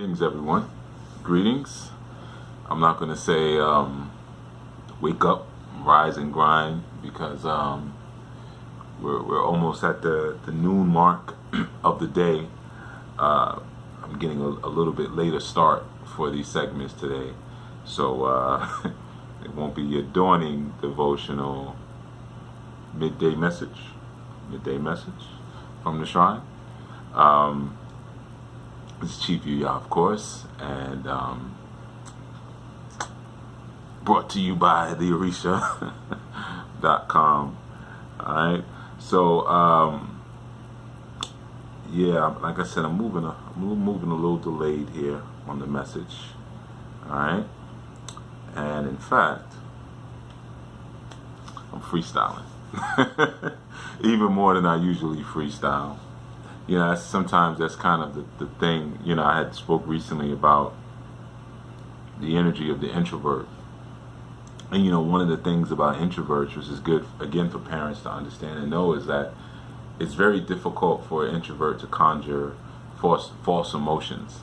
Greetings, everyone. Greetings. I'm not going to say wake up, rise and grind, because we're almost at the noon mark of the day. I'm getting a little bit later start for these segments today, so it won't be your dawning devotional midday message from the shrine. It's Chief Yuya, of course, and brought to you by the Orisha.com. Alright, so yeah, like I said, I'm moving a little delayed here on the message. Alright, and in fact, I'm freestyling even more than I usually freestyle. You know, sometimes that's kind of the thing. You know, I had spoke recently about the energy of the introvert. And, you know, one of the things about introverts, which is good, again, for parents to understand and know, is that it's very difficult for an introvert to conjure false emotions.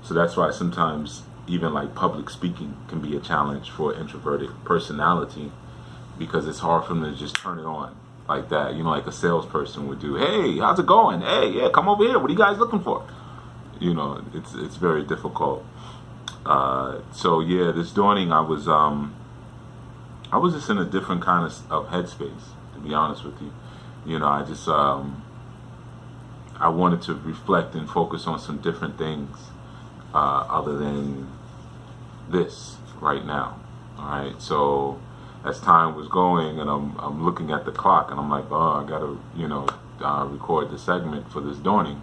So that's why sometimes even like public speaking can be a challenge for an introverted personality, because it's hard for them to just turn it on like that, you know, like a salesperson would do. Hey, how's it going? Hey, yeah, come over here. What are you guys looking for? You know, it's very difficult. So yeah, this dawning, I was just in a different kind of headspace, to be honest with you. You know, I just I wanted to reflect and focus on some different things other than this right now. All right, so as time was going, and I'm looking at the clock, and I'm like, oh, I gotta, you know, record the segment for this dawning,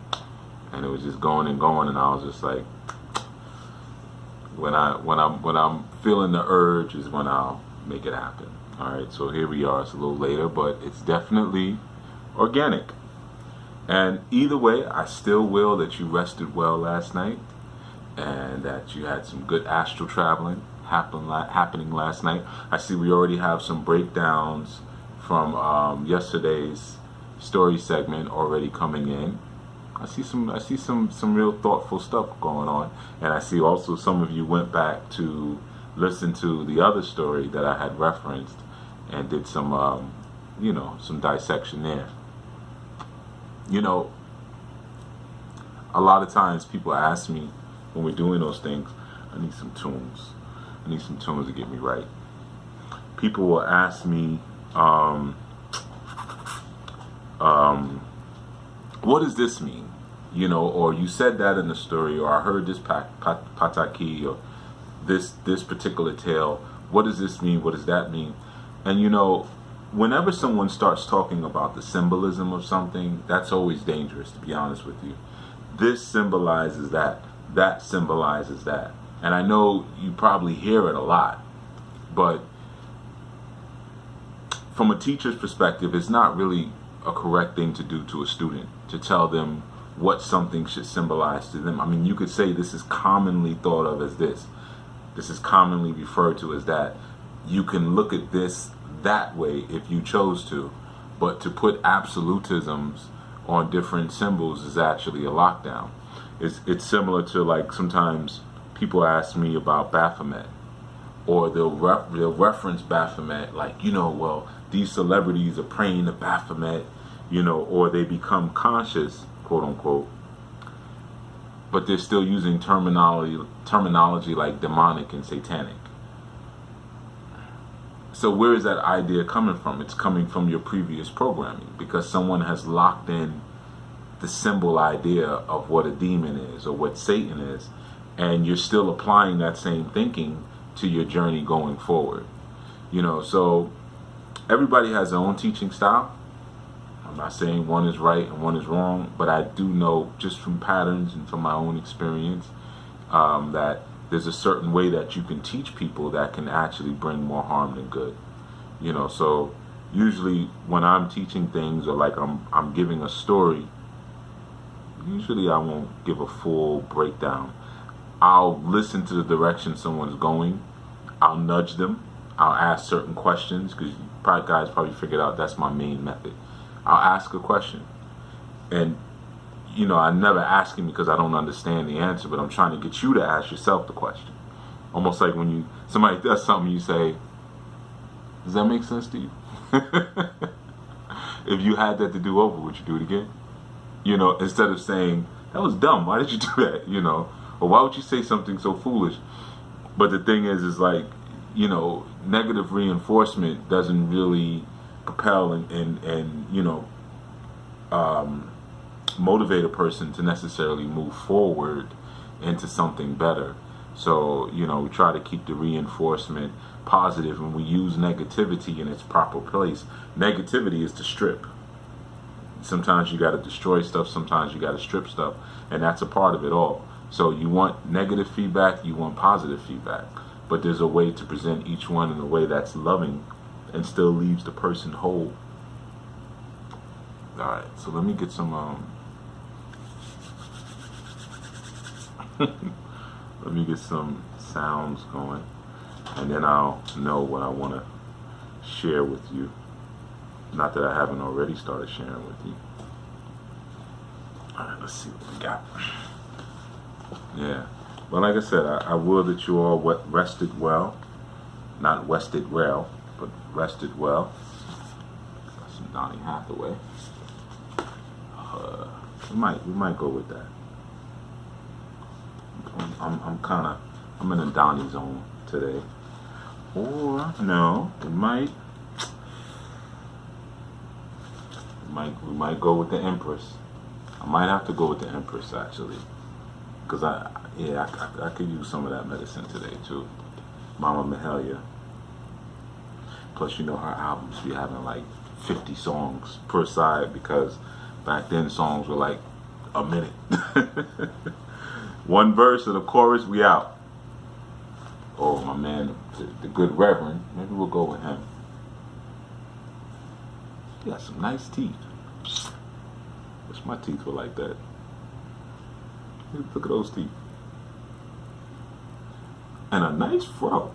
and it was just going and going, and I was just like, when I'm feeling the urge is when I'll make it happen. All right, so here we are. It's a little later, but it's definitely organic. And either way, I still will that you rested well last night, and that you had some good astral traveling happening last night. I see we already have some breakdowns from yesterday's story segment already coming in. I see some real thoughtful stuff going on, and I see also some of you went back to listen to the other story that I had referenced and did some you know, some dissection there. You know, a lot of times people ask me when we're doing those things, I need some tunes to get me right. People will ask me, what does this mean? You know, or you said that in the story, or I heard this pataki, or this particular tale. What does this mean? What does that mean? And you know, whenever someone starts talking about the symbolism of something, that's always dangerous, to be honest with you. This symbolizes that. That symbolizes that. And I know you probably hear it a lot, but from a teacher's perspective, it's not really a correct thing to do to a student, to tell them what something should symbolize to them. I mean, you could say this is commonly thought of as this. This is commonly referred to as that. You can look at this that way if you chose to, but to put absolutisms on different symbols is actually a lockdown. It's similar to, like, sometimes people ask me about Baphomet, or they'll reference Baphomet, like, you know, well, these celebrities are praying to Baphomet, you know, or they become conscious, quote unquote, but they're still using terminology like demonic and satanic. So where is that idea coming from? It's coming from your previous programming, because someone has locked in the symbol idea of what a demon is or what Satan is, and you're still applying that same thinking to your journey going forward. You know, so everybody has their own teaching style. I'm not saying one is right and one is wrong, but I do know just from patterns and from my own experience that there's a certain way that you can teach people that can actually bring more harm than good. You know, so usually when I'm teaching things, or like I'm giving a story, usually I won't give a full breakdown. I'll listen to the direction someone's going. I'll nudge them. I'll ask certain questions, because guys probably figured out that's my main method. I'll ask a question, and I'm never asking because I don't understand the answer, but I'm trying to get you to ask yourself the question. Almost like when somebody does something, you say, does that make sense to you? If you had that to do over, would you do it again? Instead of saying, that was dumb, why did you do that? Or why would you say something so foolish? But the thing is like, negative reinforcement doesn't really propel and motivate a person to necessarily move forward into something better. So, we try to keep the reinforcement positive, and we use negativity in its proper place. Negativity is to strip. Sometimes you got to destroy stuff, sometimes you got to strip stuff, and that's a part of it all. So you want negative feedback, you want positive feedback, but there's a way to present each one in a way that's loving and still leaves the person whole. All right, so let me get some let me get some sounds going, and then I'll know what I want to share with you. Not that I haven't already started sharing with you. All right, let's see what we got. Yeah, well, like I said, I will that you all rested well, not rested well, but rested well. Got some Donny Hathaway. We might go with that. I'm in a Donny zone today. Or no, we might go with the Empress. I might have to go with the Empress actually, because I could use some of that medicine today too. Mama Mahalia. Plus, her albums be having like 50 songs per side, because back then songs were like a minute. One verse of the chorus, we out. Oh, my man, the good Reverend. Maybe we'll go with him. He got some nice teeth. Wish my teeth were like that. Look at those teeth. And a nice fro.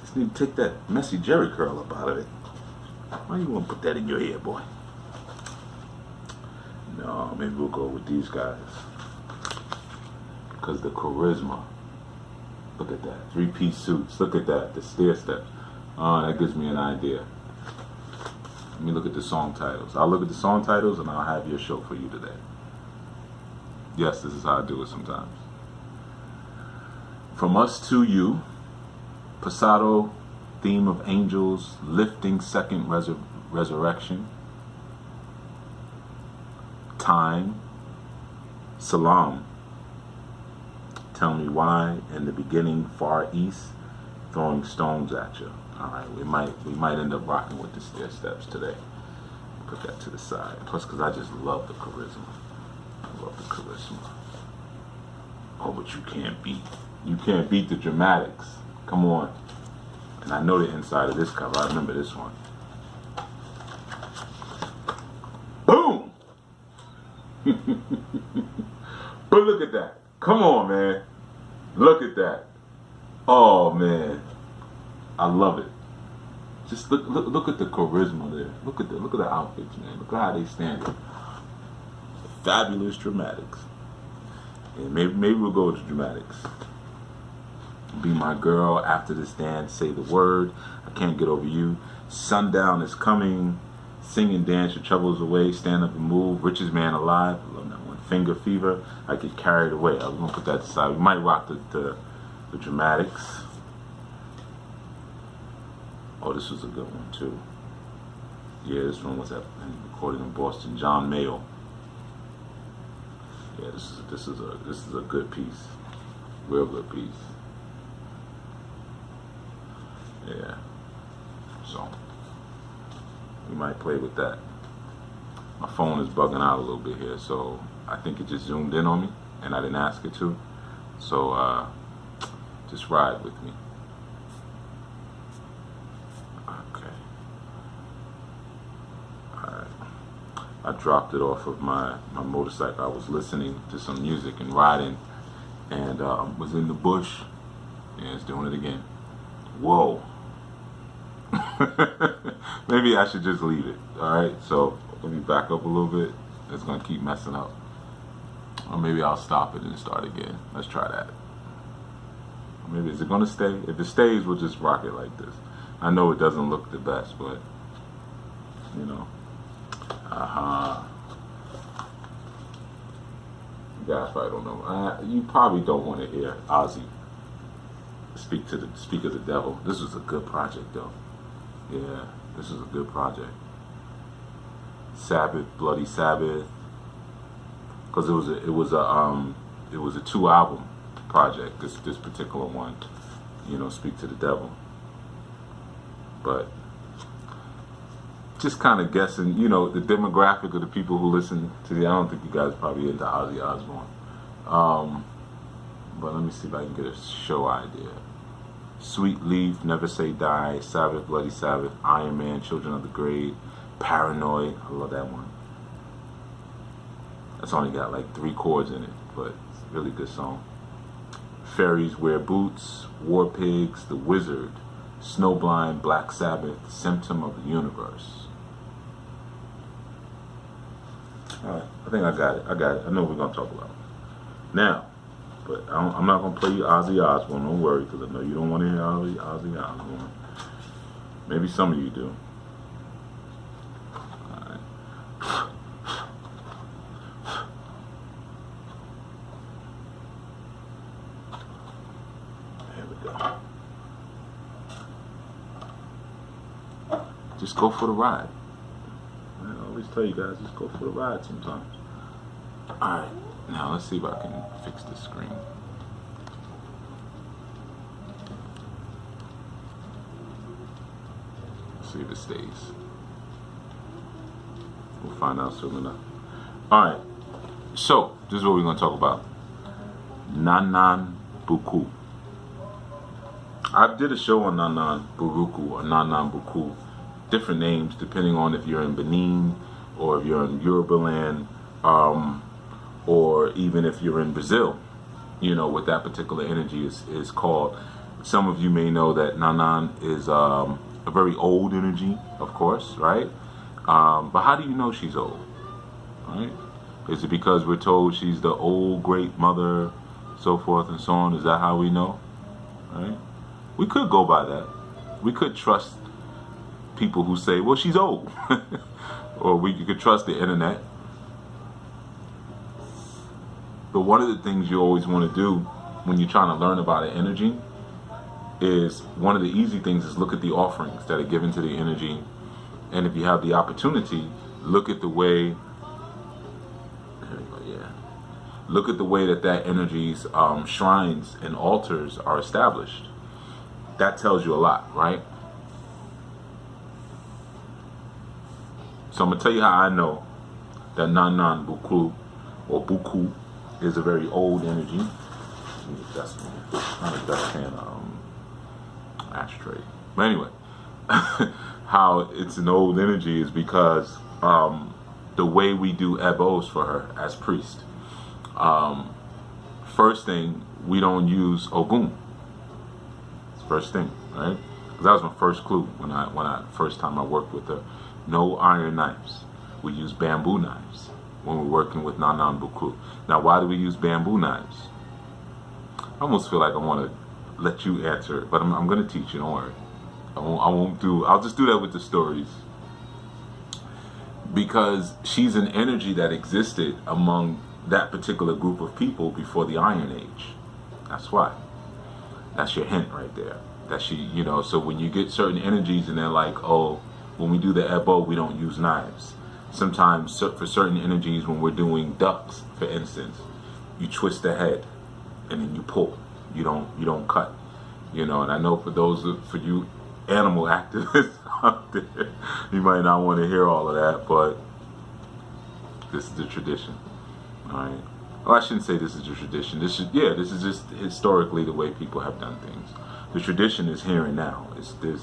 Just need to take that messy Jerry curl up out of it. Why you want to put that in your hair, boy? No, maybe we'll go with these guys. Because the charisma. Look at that. 3-piece suits. Look at that. The stair steps. Oh, that gives me an idea. Let me look at the song titles. I'll look at the song titles and I'll have your show for you today. Yes, this is how I do it sometimes. From Us to You, Pasado, Theme of Angels, Lifting Second Resurrection, Time, Salam, Tell Me Why, in the Beginning, Far East, Throwing Stones at You. All right, we might end up rocking with the stair steps today. Put that to the side. Plus, because I just love the charisma. I love the charisma. Oh, but you can't beat the dramatics. Come on. And I know the inside of this cover. I remember this one. Boom! But look at that. Come on, man. Look at that. Oh, man. I love it. Just look at the charisma there. Look at the outfits, man. Look at how they stand up. Fabulous dramatics. And maybe we'll go with the dramatics. Be My Girl, After This Dance, Say the Word, I Can't Get Over You, Sundown Is Coming, Sing and Dance Your Troubles Away, Stand Up and Move, Richest Man Alive, I love that one, Finger Fever, I Get Carried Away. I was going to put that aside. We might rock the dramatics. Oh, this was a good one too. Yeah, this one was recorded in Boston. John Mayall. Yeah, this is a good piece, real good piece. Yeah, so we might play with that. My phone is bugging out a little bit here, so I think it just zoomed in on me, and I didn't ask it to. So just ride with me. I dropped it off of my motorcycle. I was listening to some music and riding, and was in the bush. Yeah, it's doing it again. Whoa. Maybe I should just leave it. All right, so let me back up a little bit. it's gonna keep messing up. Or maybe I'll stop it and start again. Let's try that. Or maybe is it gonna stay? If it stays, we'll just rock it like this. I know it doesn't look the best, but you know. You guys probably don't know. You probably don't want to hear Ozzy speak of the devil. This was a good project, though. Yeah, this was a good project. Sabbath, Bloody Sabbath, because it was a 2-album project. This particular one, you know, Speak to the Devil. But just kind of guessing, you know, the demographic of the people who listen to the. I don't think you guys are probably into Ozzy Osbourne. But let me see if I can get a show idea. Sweet Leaf, Never Say Die, Sabbath, Bloody Sabbath, Iron Man, Children of the Grave, Paranoid. I love that one. That's only got like 3 chords in it, but it's a really good song. Fairies Wear Boots, War Pigs, The Wizard, Snowblind, Black Sabbath, Symptom of the Universe. Alright, I think I got it. I know what we're going to talk about. Now, but I'm not going to play you Ozzy Osbourne, don't worry, because I know you don't want to hear Ozzy Osbourne. Maybe some of you do. Alright. There we go. Just go for the ride. I always tell you guys, just go for the ride sometimes. Alright, now let's see if I can fix the screen. Let's see if it stays. We'll find out soon enough. Alright, so this is what we're going to talk about. Nanan Bukuu. I did a show on Nanan Bukuu or Nanan Bukuu. Different names depending on if you're in Benin or if you're in Yoruba land, or even if you're in Brazil, you know what that particular energy is called. Some of you may know that Nanan is a very old energy, of course, right? But how do you know she's old, right? Is it because we're told she's the old great mother, so forth and so on? Is that how we know, right? We could go by that. We could trust people who say, well, she's old. Or we could trust the internet. But one of the things you always want to do when you're trying to learn about an energy is, one of the easy things is look at the offerings that are given to the energy. And if you have the opportunity, look at the way, look at the way that energy's shrines and altars are established. That tells you a lot, right? So I'm going to tell you how I know that Nanan Bukuu or Bukuu is a very old energy. That's not a dustpan ashtray. But anyway, how it's an old energy is because the way we do ebos for her as priest. First thing, we don't use Ogun. First thing, right? Because that was my first clue when first time I worked with her. No iron knives. We use bamboo knives when we're working with Nanan Bukuu. Now, why do we use bamboo knives? I almost feel like I want to let you answer it, but I'm going to teach you. Don't worry. I'll just do that with the stories, because she's an energy that existed among that particular group of people before the Iron Age. That's why. That's your hint right there. That she, you know, so when you get certain energies and they're like, oh, when we do the ebo, we don't use knives. Sometimes for certain energies, when we're doing ducks, for instance, you twist the head and then you pull. You don't cut. You know, and I know for you animal activists out there, you might not want to hear all of that, but this is the tradition. All right. Well, I shouldn't say this is the tradition. This is just historically the way people have done things. The tradition is here and now. It's this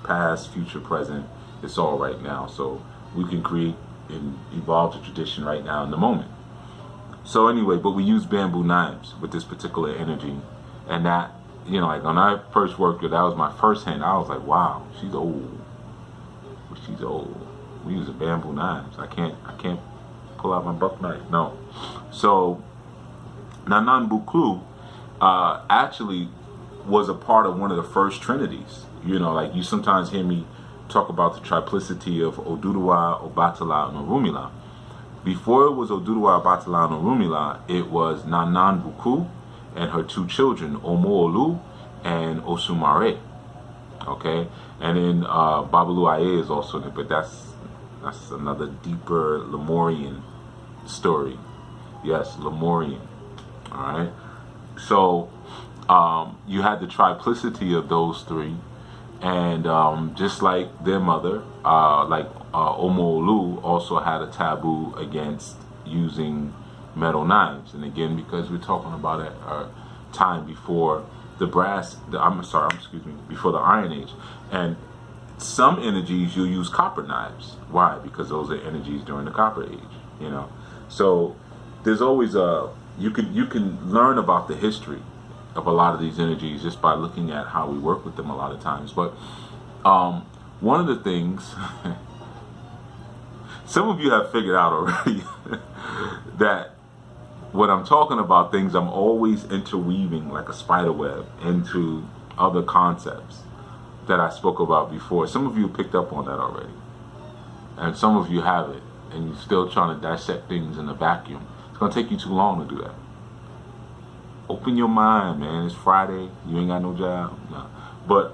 past, future, present. It's all right now. So we can create and evolve the tradition right now in the moment. So anyway, but we use bamboo knives with this particular energy, and that, you know, like when I first worked with, that was my first hint. I was like, wow, she's old. She's old. We use bamboo knives. I can't pull out my buck knife. No. So Nanan Bukuu actually was a part of one of the first trinities. You know, like you sometimes hear me talk about the triplicity of Oduduwa, Obatala, and Orunmila. Before it was Oduduwa, Obatala, and Orunmila, it was Nanan Bukuu and her two children, Omoolu and Osumare. Okay, and then Babalu Aye is also in it, but that's another deeper Lemurian story. Yes, Lemurian. All right. So you had the triplicity of those three, and just like their mother, Omoolu also had a taboo against using metal knives. And again, because we're talking about a time before before the Iron Age. And some energies you'll use copper knives. Why? Because those are energies during the Copper Age, you know. So there's always you can learn about the history of a lot of these energies just by looking at how we work with them a lot of times. But one of the things some of you have figured out already that when I'm talking about things, I'm always interweaving like a spider web into other concepts that I spoke about before. Some of you picked up on that already, and some of you haven't, and you're still trying to dissect things in a vacuum. It's going to take you too long to do that. Open your mind, man. It's Friday. You ain't got no job. No. But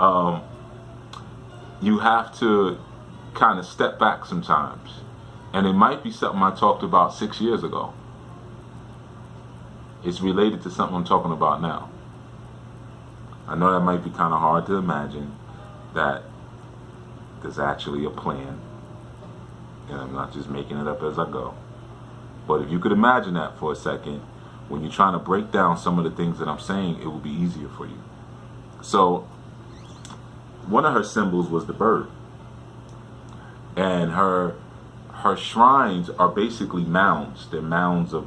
you have to kind of step back sometimes, and it might be something I talked about 6 years ago. It's related to something I'm talking about now. I know that might be kind of hard to imagine that there's actually a plan, and I'm not just making it up as I go. But if you could imagine that for a second, when you're trying to break down some of the things that I'm saying, it will be easier for you. So one of her symbols was the bird, and her shrines are basically mounds. They're mounds of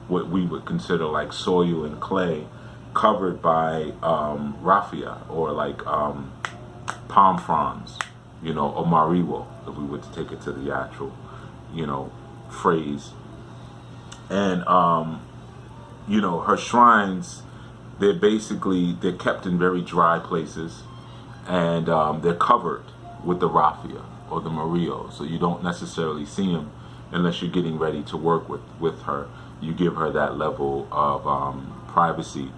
what we would consider like soil and clay, covered by raffia, or like palm fronds, you know, or mariwo, if we were to take it to the actual, you know, phrase. And you know, her shrines, they're kept in very dry places, and they're covered with the raffia or the mario, so you don't necessarily see them unless you're getting ready to work with her. You give her that level of privacy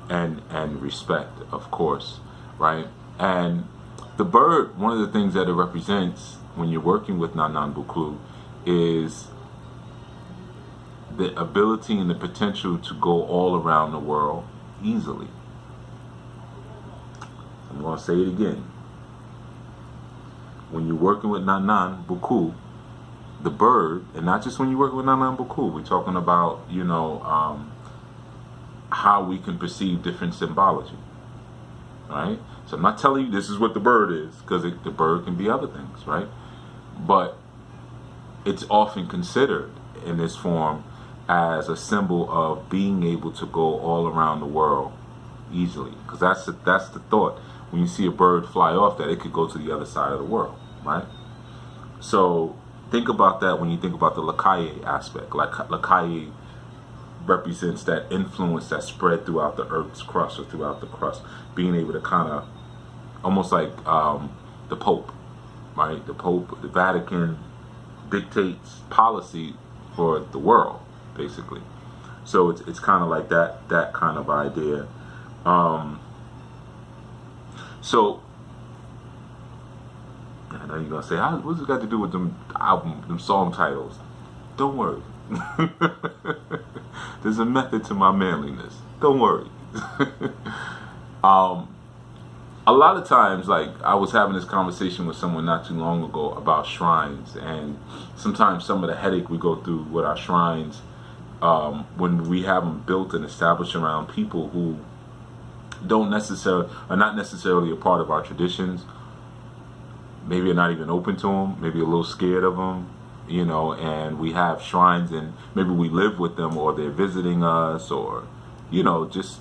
and respect, of course, right? And the bird, one of the things that it represents when you're working with Nanan Bukuu is the ability and the potential to go all around the world easily. I'm going to say it again. When you're working with Nanan Bukuu, the bird, and not just when you're working with Nanan Bukuu, we're talking about, you know, how we can perceive different symbology, right? So I'm not telling you this is what the bird is, because the bird can be other things, right? But it's often considered in this form as a symbol of being able to go all around the world easily, because that's the thought. When you see a bird fly off, that it could go to the other side of the world, right? So think about that when you think about the Lakaye aspect. Like Lakaye represents that influence that spread throughout the Earth's crust, or throughout the crust, being able to kind of, almost like the Pope, right? The Pope, the Vatican dictates policy for the world, basically. So it's kind of like that kind of idea. So I know you're gonna say, what's it got to do with them song titles? Don't worry. There's a method to my manliness. Don't worry. A lot of times, like, I was having this conversation with someone not too long ago about shrines, and sometimes some of the headache we go through with our shrines, when we have them built and established around people who are not necessarily a part of our traditions. Maybe are not even open to them, maybe a little scared of them, you know, and we have shrines, and maybe we live with them, or they're visiting us, or, you know, just,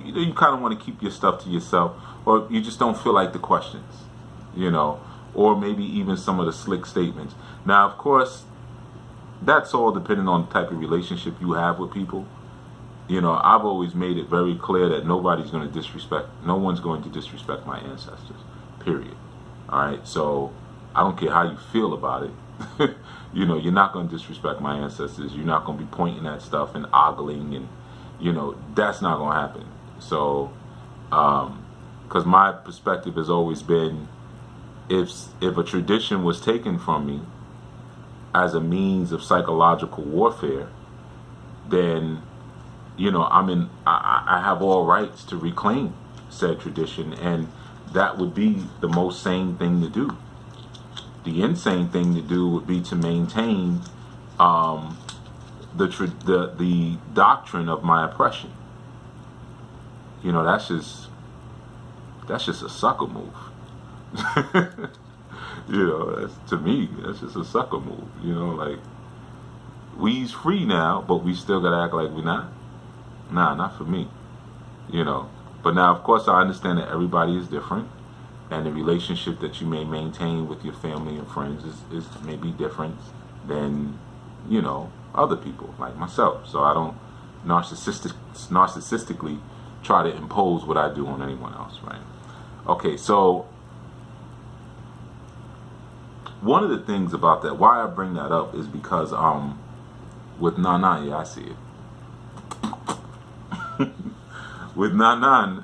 you kind of want to keep your stuff to yourself, or you just don't feel like the questions, you know, or maybe even some of the slick statements. Now, of course, that's all depending on the type of relationship you have with people. You know, I've always made it very clear that no one's going to disrespect my ancestors, period. All right, so I don't care how you feel about it. You know, you're not going to disrespect my ancestors. You're not going to be pointing at stuff and ogling, and you know, that's not going to happen. So, because my perspective has always been, if a tradition was taken from me as a means of psychological warfare, then, you know, I have all rights to reclaim said tradition, and that would be the most sane thing to do. The insane thing to do would be to maintain the doctrine of my oppression. You know, that's just a sucker move. You know, to me, that's just a sucker move. You know, like, we's free now, but we still gotta act like we're not. Nah, not for me. You know, but now, of course, I understand that everybody is different, and the relationship that you may maintain with your family and friends is maybe different than, you know, other people like myself. So I don't narcissistically try to impose what I do on anyone else, right? Okay, so one of the things about that, why I bring that up, is because with Nanan, yeah, I see it. With Nanan,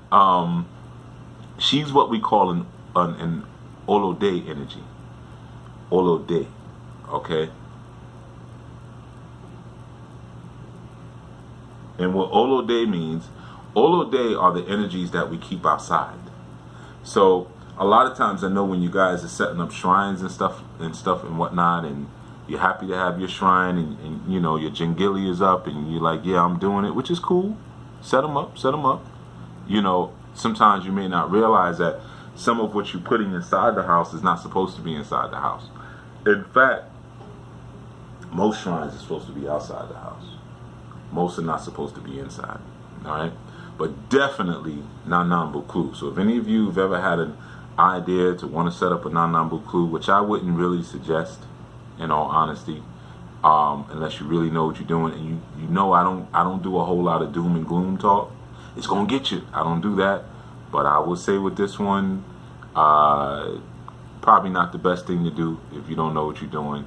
she's what we call an Olode energy. Olode, okay? And what Olode means, Olode are the energies that we keep outside. So a lot of times, I know when you guys are setting up shrines and stuff and whatnot, and you're happy to have your shrine, and you know, your jingili is up, and you're like, yeah, I'm doing it, which is cool. Set them up. You know, sometimes you may not realize that some of what you're putting inside the house is not supposed to be inside the house. In fact, most shrines are supposed to be outside the house. Most are not supposed to be inside. All right? But definitely Nanan Bukuu. So if any of you have ever had an idea to want to set up a Nanan Bukuu, which I wouldn't really suggest, in all honesty, unless you really know what you're doing, and you know I don't do a whole lot of doom and gloom talk. It's gonna get you. I don't do that, but I will say with this one, probably not the best thing to do if you don't know what you're doing.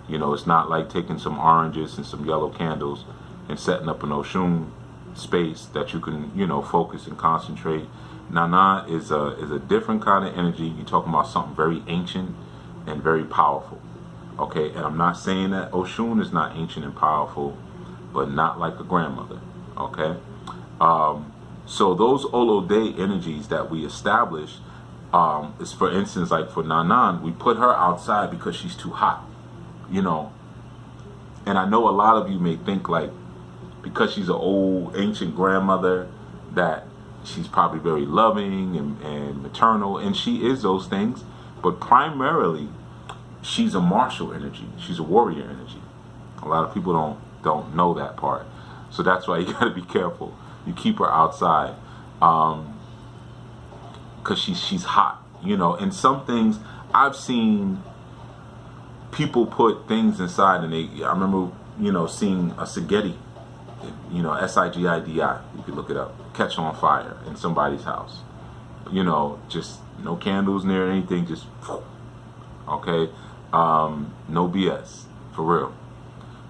You know, it's not like taking some oranges and some yellow candles and setting up an Oshun space that you can, you know, focus and concentrate. Nana is a different kind of energy. You're talking about something very ancient and very powerful. Okay, and I'm not saying that Oshun is not ancient and powerful, but not like a grandmother. Okay, so those Olode energies that we establish is, for instance, like for Nanan, we put her outside because she's too hot. You know, and I know a lot of you may think like, because she's an old ancient grandmother, that she's probably very loving and maternal, and she is those things, but primarily she's a martial energy. She's a warrior energy. A lot of people don't know that part. So that's why you got to be careful. You keep her outside because she's hot, you know. And some things I've seen people put things inside, and I remember, you know, seeing a Sigidi, you know, Sigidi. You could look it up. Catch on fire in somebody's house. You know, just no candles near anything. Just okay. No BS, for real.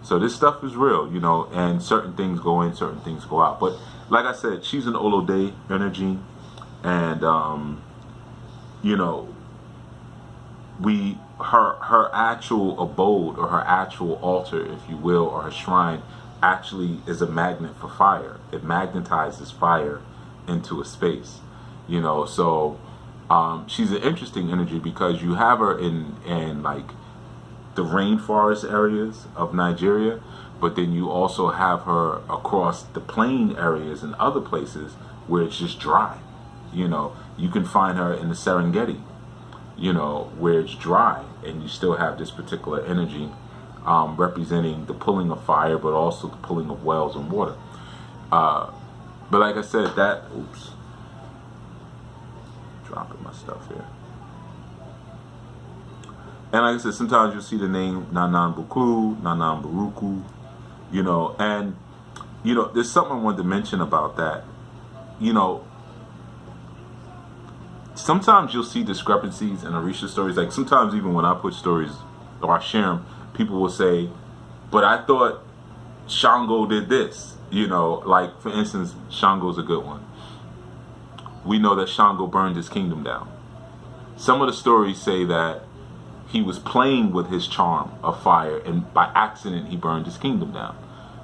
So this stuff is real, you know, and certain things go in, certain things go out. But like I said, she's an Olode energy, and you know, her actual abode, or her actual altar, if you will, or her shrine, actually is a magnet for fire. It magnetizes fire into a space, you know. So she's an interesting energy because you have her in like the rainforest areas of Nigeria, but then you also have her across the plain areas and other places where it's just dry. You know, you can find her in the Serengeti, you know, where it's dry, and you still have this particular energy representing the pulling of fire, but also the pulling of wells and water. But like I said, oops, dropping my stuff here. And like I said, sometimes you'll see the name Nanan Bukuu, Nanan Baruku, you know, and, you know, there's something I wanted to mention about that. You know, sometimes you'll see discrepancies in Orisha stories. Like sometimes even when I put stories or I share them, people will say, but I thought Shango did this. You know, like for instance, Shango's a good one. We know that Shango burned his kingdom down. Some of the stories say that he was playing with his charm of fire and by accident he burned his kingdom down.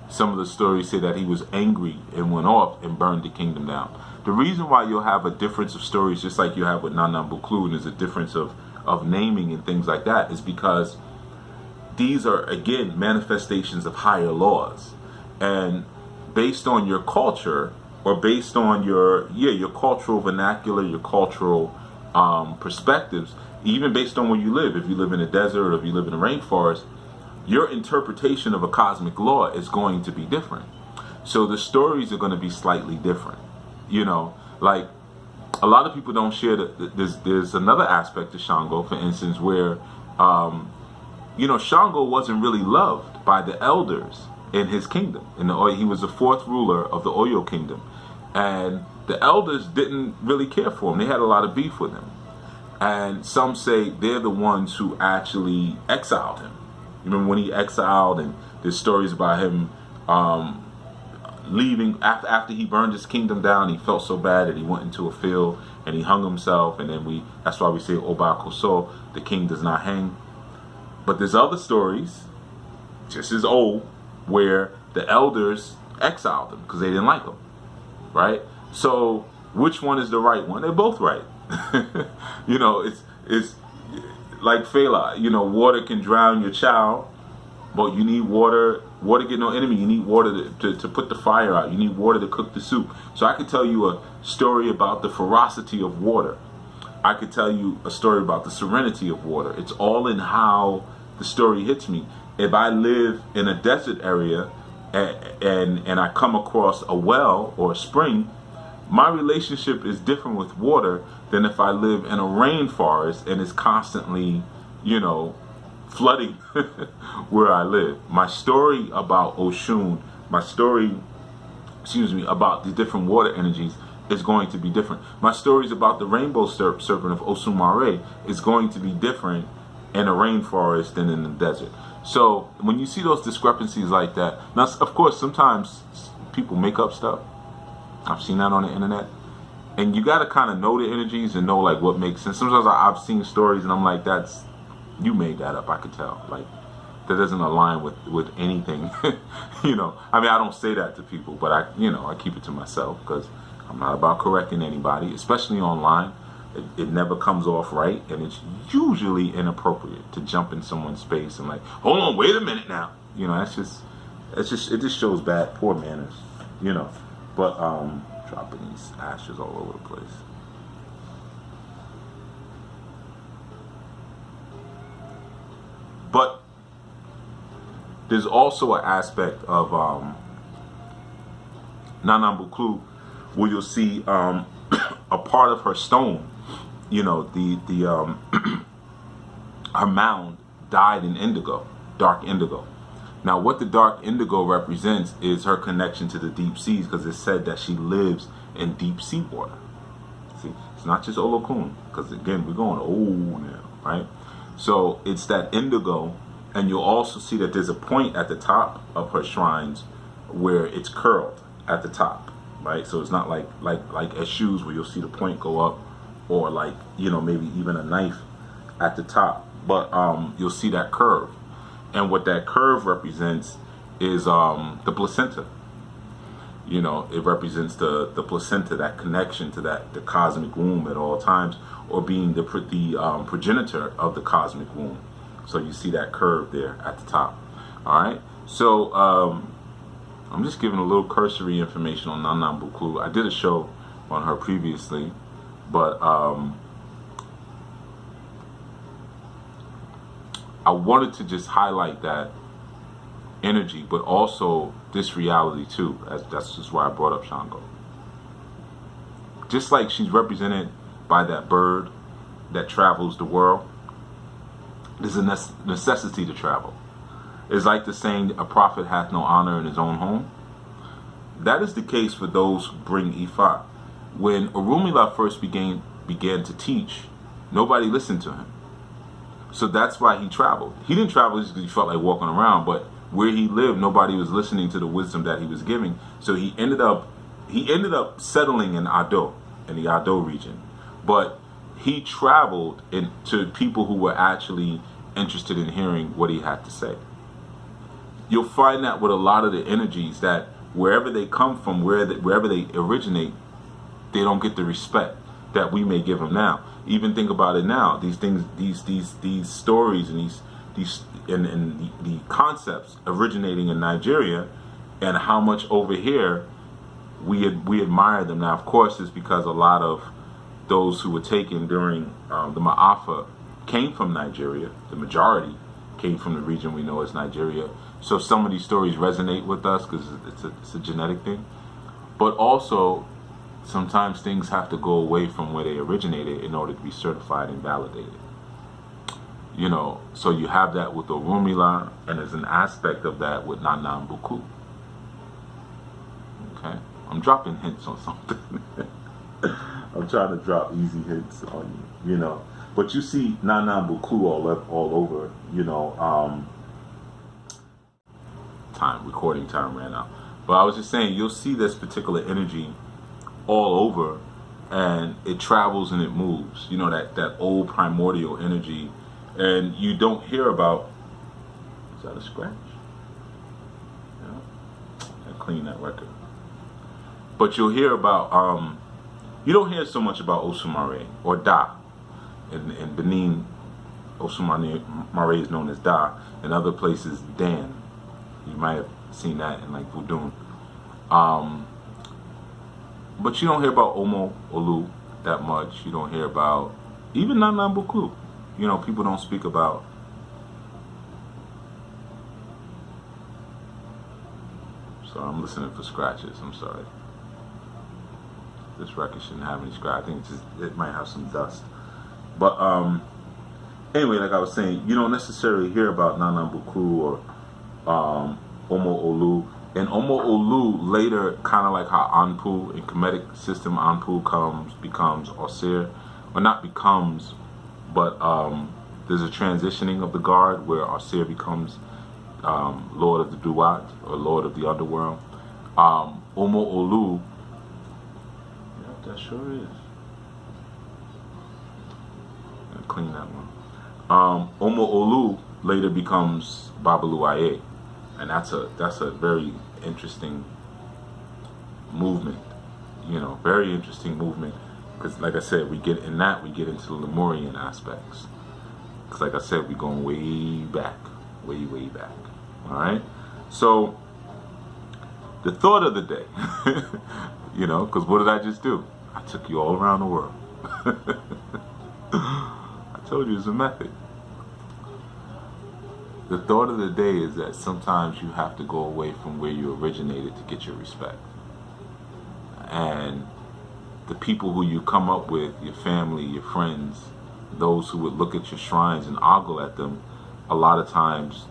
Some of the stories say that he was angry and went off and burned the kingdom down. The reason why you'll have a difference of stories, just like you have with Nanan Buklu, and there's a difference of naming and things like that, is because these are, again, manifestations of higher laws. And based on your culture, or based on your cultural vernacular, your cultural perspectives, even based on where you live, if you live in a desert or if you live in a rainforest, your interpretation of a cosmic law is going to be different. So the stories are going to be slightly different. You know, like a lot of people don't share that there's another aspect to Shango, for instance, where, you know, Shango wasn't really loved by the elders in his kingdom. He was the fourth ruler of the Oyo kingdom. And the elders didn't really care for him. They had a lot of beef with him. And some say they're the ones who actually exiled him. You remember when he exiled, and there's stories about him leaving after he burned his kingdom down. He felt so bad that he went into a field and he hung himself. And then that's why we say Oba Koso, the king does not hang. But there's other stories, just as old, where the elders exiled him because they didn't like him, right? So which one is the right one? They're both right. You know, it's like Fela, you know, water can drown your child, but you need water get no enemy. You need water to put the fire out. You need water to cook the soup. So I could tell you a story about the ferocity of water. I could tell you a story about the serenity of water. It's all in how the story hits me. If I live in a desert area and I come across a well or a spring, my relationship is different with water than if I live in a rainforest and it's constantly, you know, flooding where I live. My story about Oshun, about the different water energies is going to be different. My stories about the rainbow serpent of Osumare is going to be different in a rainforest than in the desert. So when you see those discrepancies like that, now of course sometimes people make up stuff. I've seen that on the internet. And you got to kind of know the energies and know like what makes sense. Sometimes I've seen stories and I'm like, you made that up. I could tell. Like that doesn't align with anything. You know, I mean, I don't say that to people, but I keep it to myself because I'm not about correcting anybody, especially online. It never comes off right, and it's usually inappropriate to jump in someone's space and like, hold on, wait a minute now. You know, it just shows poor manners. You know, but dropping these ashes all over the place. But there's also an aspect of Nanan Buklu where you'll see a part of her stone. You know, her mound dyed in indigo, dark indigo. Now, what the dark indigo represents is her connection to the deep seas, because it's said that she lives in deep sea water. See, it's not just Olokun, because again, we're going old now, right? So it's that indigo, and you'll also see that there's a point at the top of her shrines where it's curled at the top, right? So it's not like as shoes where you'll see the point go up, or like, you know, maybe even a knife at the top, but you'll see that curve. And what that curve represents is the placenta. You know, it represents the placenta, that connection to the cosmic womb at all times, or being the progenitor of the cosmic womb. So you see that curve there at the top. All right. So I'm just giving a little cursory information on Nanan Buklu. I did a show on her previously, but I wanted to just highlight that energy, but also this reality too. That's just why I brought up Shango. Just like she's represented by that bird that travels the world, There's a necessity to travel. It's like the saying, a prophet hath no honor in his own home. That is the case for those who bring Ifa. When Orunmila first began to teach, nobody listened to him. So that's why he traveled. He didn't travel just because he felt like walking around, but where he lived, nobody was listening to the wisdom that he was giving. So he ended up settling in Ado, in the Ado region. But he traveled to people who were actually interested in hearing what he had to say. You'll find that with a lot of the energies, that wherever they come from, wherever they originate, they don't get the respect that we may give them now. Even think about it now. These things, these stories and the concepts originating in Nigeria, and how much over here we admire them. Now, of course, it's because a lot of those who were taken during the Ma'afa came from Nigeria. The majority came from the region we know as Nigeria. So some of these stories resonate with us because it's a genetic thing. But also, sometimes things have to go away from where they originated in order to be certified and validated. You know, so you have that with Orunmila, and there's an aspect of that with Nanan Bukuu. Okay? I'm dropping hints on something. I'm trying to drop easy hints on you, you know. But you see Nanan Bukuu all over, you know. Recording time ran out. But I was just saying, you'll see this particular energy all over, and it travels and it moves. You know, that old primordial energy. And you don't hear about, is that a scratch? Yeah. I clean that record. But you'll hear about, you don't hear so much about Osumare or Da. In Benin, Osumare is known as Da. In other places, Dan. You might have seen that in like Vudun. But you don't hear about Omo Olu that much. You don't hear about even Nanan Bukuu. You know, people don't speak about. So I'm listening for scratches. I'm sorry. This record shouldn't have any scratch. I think it might have some dust. But anyway, like I was saying, you don't necessarily hear about Nanan Bukuu or Omo Olu. And Omo Olu later, kind of like how Anpu, in Kemetic system, Anpu becomes Osir, or not becomes, but there's a transitioning of the guard where Osir becomes Lord of the Duat, or Lord of the Underworld. Omo Olu, yeah, that sure is. I'll clean that one. Omo Olu later becomes Babalu Aye. And that's a very interesting movement, you know, very interesting movement, because like I said, we get into the Lemurian aspects, because like I said, we're going way back, way back. All right, so the thought of the day, you know, because what did I just do? I took you all around the world. I told you it's a method. The thought of the day is that sometimes you have to go away from where you originated to get your respect. And the people who you come up with, your family, your friends, those who would look at your shrines and ogle at them, a lot of times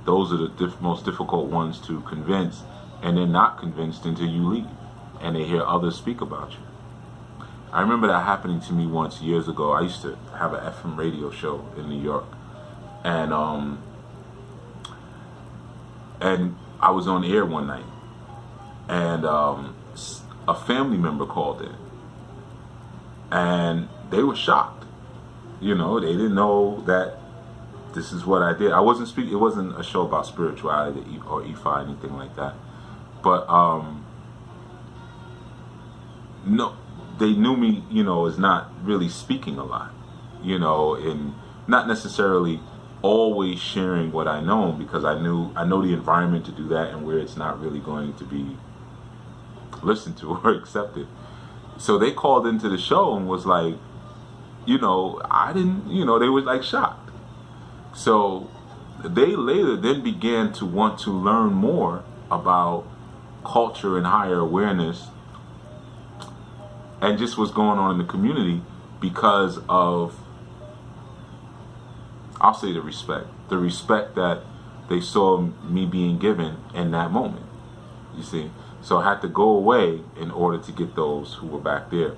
those are the most difficult ones to convince, and they're not convinced until you leave and they hear others speak about you. I remember that happening to me once years ago. I used to have an FM radio show in New York, and I was on air one night, and a family member called in, and they were shocked. You know, they didn't know that this is what I did. I wasn't speaking. It wasn't a show about spirituality or Ifa, anything like that. But no, they knew me, you know, as not really speaking a lot, you know, and not necessarily always sharing what I know, because I know the environment to do that and where it's not really going to be listened to or accepted. So they called into the show and was like, you know, I didn't, you know, they were like shocked. So they later then began to want to learn more about culture and higher awareness and just what's going on in the community, because of I'll say the respect that they saw me being given in that moment. You see, so I had to go away in order to get those who were back there.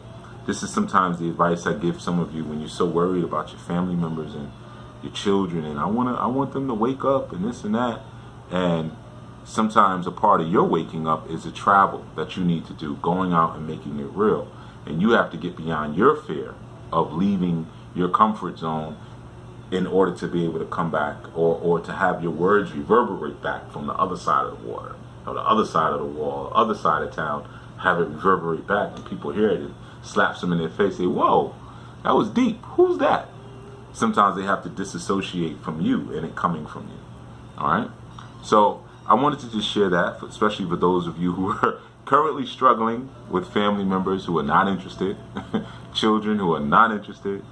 This is sometimes the advice I give some of you when you're so worried about your family members and your children, and I want them to wake up and this and that. And sometimes a part of your waking up is a travel that you need to do, going out and making it real. And you have to get beyond your fear of leaving your comfort zone in order to be able to come back, or to have your words reverberate back from the other side of the water, or the other side of the wall, the other side of town, have it reverberate back, and people hear it, and slaps them in their face, say, whoa, that was deep, who's that? Sometimes they have to disassociate from you and it coming from you. All right? So I wanted to just share that, especially for those of you who are currently struggling with family members who are not interested, children who are not interested,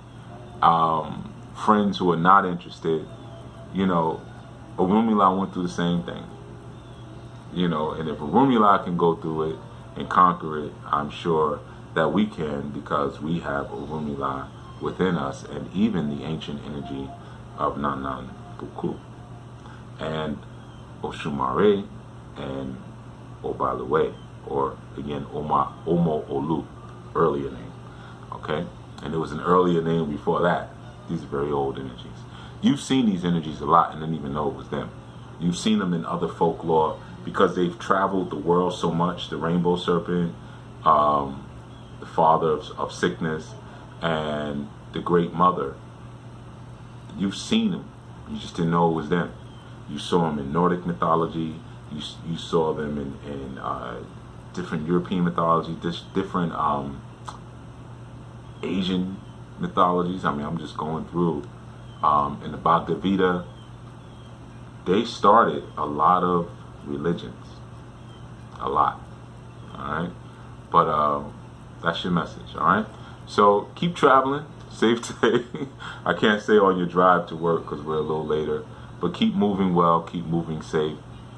friends who are not interested. You know, Orunmila went through the same thing. You know, and if Orunmila can go through it and conquer it, I'm sure that we can, because we have Orunmila within us, and even the ancient energy of Nanan Bukuu and Oshumare and Obalue, or again Omo Olu, earlier name. Okay, and there was an earlier name before that. These are very old energies. You've seen these energies a lot and didn't even know it was them. You've seen them in other folklore because they've traveled the world so much. The rainbow serpent, the father of sickness, and the great mother. You've seen them. You just didn't know it was them. You saw them in Nordic mythology. You saw them in different European mythology, different Asian mythologies. I mean, I'm just going through. In the Bhagavad Gita, they started a lot of religions. A lot. Alright? But that's your message. Alright? So keep traveling. Safe day. I can't say on your drive to work because we're a little later. But keep moving well. Keep moving safe.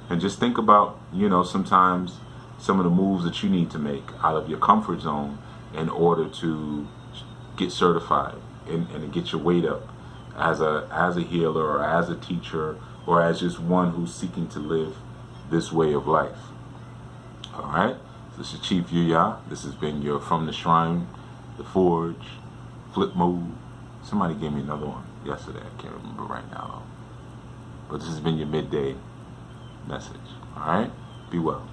And just think about, you know, sometimes some of the moves that you need to make out of your comfort zone in order to get certified and to get your weight up as a healer, or as a teacher, or as just one who's seeking to live this way of life. All right. This is Chief Yuya. This has been your From the Shrine, the Forge, Flip Mode. Somebody gave me another one yesterday. I can't remember right now, though. But this has been your midday message. All right. Be well.